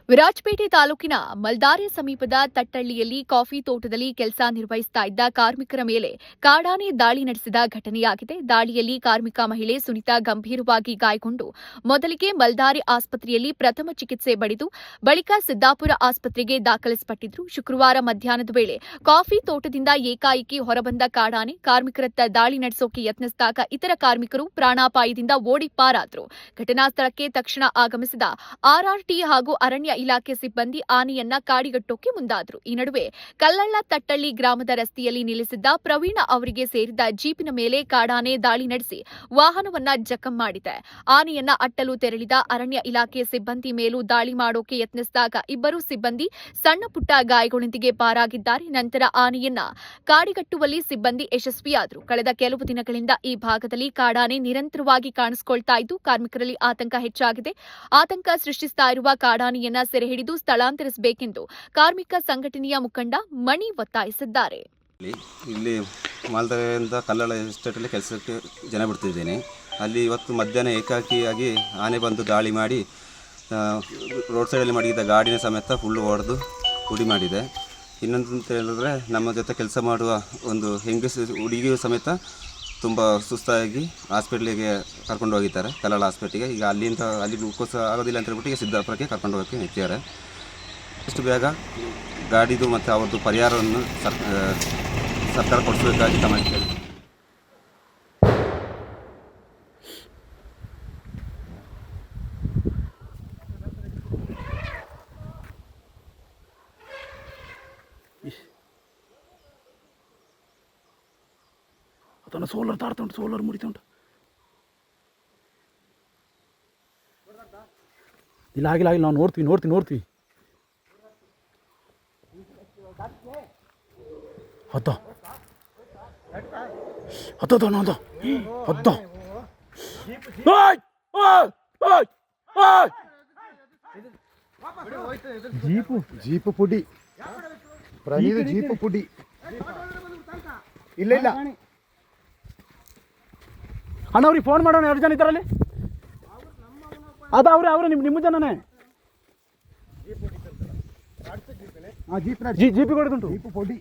ವಿರಾಜಪೇಟೆ ತಾಲೂಕಿನ ಮಲ್ದಾರೆ ಸಮೀಪದ ತಟ್ಟಳ್ಳಿಯಲ್ಲಿ ಕಾಫಿ ತೋಟದಲ್ಲಿ ಕೆಲಸ ನಿರ್ವಹಿಸ್ತಾ ಇದ್ದ ಕಾರ್ಮಿಕರ ಮೇಲೆ ಕಾಡಾನೆ ದಾಳಿ ನಡೆಸಿದ ಘಟನೆಯಾಗಿದೆ. ದಾಳಿಯಲ್ಲಿ ಕಾರ್ಮಿಕ ಮಹಿಳೆ ಸುನಿತಾ ಗಂಭೀರವಾಗಿ ಗಾಯಗೊಂಡು ಮೊದಲಿಗೆ ಮಲ್ದಾರೆ ಆಸ್ಪತ್ರೆಯಲ್ಲಿ ಪ್ರಥಮ ಚಿಕಿತ್ಸೆ ಪಡೆದು ಬಳಿಕ ಸಿದ್ದಾಪುರ ಆಸ್ಪತ್ರೆಗೆ ದಾಖಲಿಸಲ್ಪಟ್ಟಿದ್ರು. ಶುಕ್ರವಾರ ಮಧ್ಯಾಹ್ನದ ವೇಳೆ ಕಾಫಿ ತೋಟದಿಂದ ಏಕಾಏಕಿ ಹೊರಬಂದ ಕಾಡಾನೆ ಕಾರ್ಮಿಕರತ್ತ ದಾಳಿ ನಡೆಸೋಕೆ ಯತ್ನಿಸಿದಾಗ ಇತರ ಕಾರ್ಮಿಕರು ಪ್ರಾಣಾಪಾಯದಿಂದ ಓಡಿ ಪಾರಾದ್ರು. ಘಟನಾ ಸ್ಥಳಕ್ಕೆ ತಕ್ಷಣ ಆಗಮಿಸಿದ ಆರ್ಆರ್ಟಿ ಹಾಗೂ ಅರಣ್ಯ ಇಲಾಖೆ ಸಿಬ್ಬಂದಿ ಆನೆಯನ್ನ ಕಾಡಿಗಟ್ಟೋಕೆ ಮುಂದಾದ್ರು. ಈ ನಡುವೆ ಕಲ್ಲಳ್ಳ ತಟ್ಟಳ್ಳಿ ಗ್ರಾಮದ ರಸ್ತೆಯಲ್ಲಿ ನಿಲ್ಲಿಸಿದ್ದ ಪ್ರವೀಣ ಅವರಿಗೆ ಸೇರಿದ ಜೀಪಿನ ಮೇಲೆ ಕಾಡಾನೆ ದಾಳಿ ನಡೆಸಿ ವಾಹನವನ್ನ ಜಖಂ ಮಾಡಿದೆ. ಆನೆಯನ್ನ ಅಟ್ಟಲು ತೆರಳಿದ ಅರಣ್ಯ ಇಲಾಖೆ ಸಿಬ್ಬಂದಿ ಮೇಲೂ ದಾಳಿ ಮಾಡೋಕೆ ಯತ್ನಿಸಿದಾಗ ಇಬ್ಬರು ಸಿಬ್ಬಂದಿ ಸಣ್ಣ ಪುಟ್ಟ ಗಾಯಗಳೊಂದಿಗೆ ಪಾರಾಗಿದ್ದಾರೆ. ನಂತರ ಆನೆಯನ್ನ ಕಾಡಿಗಟ್ಟುವಲ್ಲಿ ಸಿಬ್ಬಂದಿ ಯಶಸ್ವಿಯಾದರು. ಕಳೆದ ಕೆಲವು ದಿನಗಳಿಂದ ಈ ಭಾಗದಲ್ಲಿ ಕಾಡಾನೆ ನಿರಂತರವಾಗಿ ಕಾಣಿಸಿಕೊಳ್ತಾ ಇದ್ದು ಕಾರ್ಮಿಕರಲ್ಲಿ ಆತಂಕ ಹೆಚ್ಚಾಗಿದೆ. ಆತಂಕ ಸೃಷ್ಟಿಸ್ತಾ ಇರುವ ಕಾಡಾನೆಯನ್ನ ಸೆರೆ ಹಿಡಿದು ಸ್ಥಳಾಂತರಿಸಬೇಕೆಂದು ಕಾರ್ಮಿಕ ಸಂಘಟನೆಯ ಮುಖಂಡ ಮಣಿ ಒತ್ತಾಯಿಸಿದ್ದಾರೆ. ಇಲ್ಲಿ ಮಾಲ್ದಾರೆಯಿಂದ ಕಲ್ಲಳ ಎಸ್ಟೇಟಲ್ಲಿ ಕೆಲಸಕ್ಕೆ ಜನ ಬಿಡ್ತಿದ್ದೇನೆ. ಅಲ್ಲಿ ಇವತ್ತು ಮಧ್ಯಾಹ್ನ ಏಕಾಕಿಯಾಗಿ ಆನೆ ಬಂದು ದಾಳಿ ಮಾಡಿ ರೋಡ್ ಸೈಡಲ್ಲಿ ಮಡಗಿದ್ದ ಗಾಡಿನ ಸಮೇತ ಫುಲ್ಲು ಹೊಡೆದು ಪುಡಿ ಮಾಡಿದೆ. ಇನ್ನೊಂದು ಅಂತ ಹೇಳಿದ್ರೆ ನಮ್ಮ ಜೊತೆ ಕೆಲಸ ಮಾಡುವ ಒಂದು ಹುಡುಗಿಯು ಸಮೇತ ತುಂಬ ಸುಸ್ತಾಗಿ ಹಾಸ್ಪಿಟ್ಲಿಗೆ ಕರ್ಕೊಂಡು ಹೋಗಿದ್ದಾರೆ, ಕಲ್ಲಳ ಹಾಸ್ಪಿಟ್ಲಿಗೆ. ಈಗ ಅಲ್ಲಿ ಗ್ಲೂಕೋಸ್ ಆಗೋದಿಲ್ಲ ಅಂತ ಹೇಳ್ಬಿಟ್ಟು ಈಗ ಸಿದ್ದಾಪುರಕ್ಕೆ ಕರ್ಕೊಂಡು ಹೋಗೋಕ್ಕೆ ನಿಂತಿದ್ದಾರೆ. ಇಷ್ಟು ಬೇಗ ಗಾಡಿದು ಮತ್ತು ಅವ್ರದ್ದು ಪರಿಹಾರವನ್ನು ಸರ್ಕಾರ ಕೊಡಿಸಬೇಕಾಗಿ ತಮ್ಮ ಕೇಳಿ. ಅದನ್ನು ಸೋಲಾರ್ ತಾಡ್ತಾ ಉಂಟು, ಸೋಲಾರ್ ಮುಡಿತಾ ಉಂಟು. ಇಲ್ಲ ಆಗಿಲ್ಲ ನಾವು ನೋಡ್ತೀವಿ. ಹತ್ತ ಜೀಪು ಪುಡಿ ಪ್ರಣೀದು ಜೀಪು ಪುಡಿ ಇಲ್ಲ ಅಣ್ಣ ಅವ್ರಿಗೆ ಫೋನ್ ಮಾಡೋಣ. 2 ಜನ ಇದ್ದಾರಲ್ಲಿ. ಅದು ಅವ್ರೆ ನಿಮ್ಮ ಜನನೇ. ಜೀಪಿ ಕೊಡುದುಂಟು. ಜೀಪು ಪುಡಿ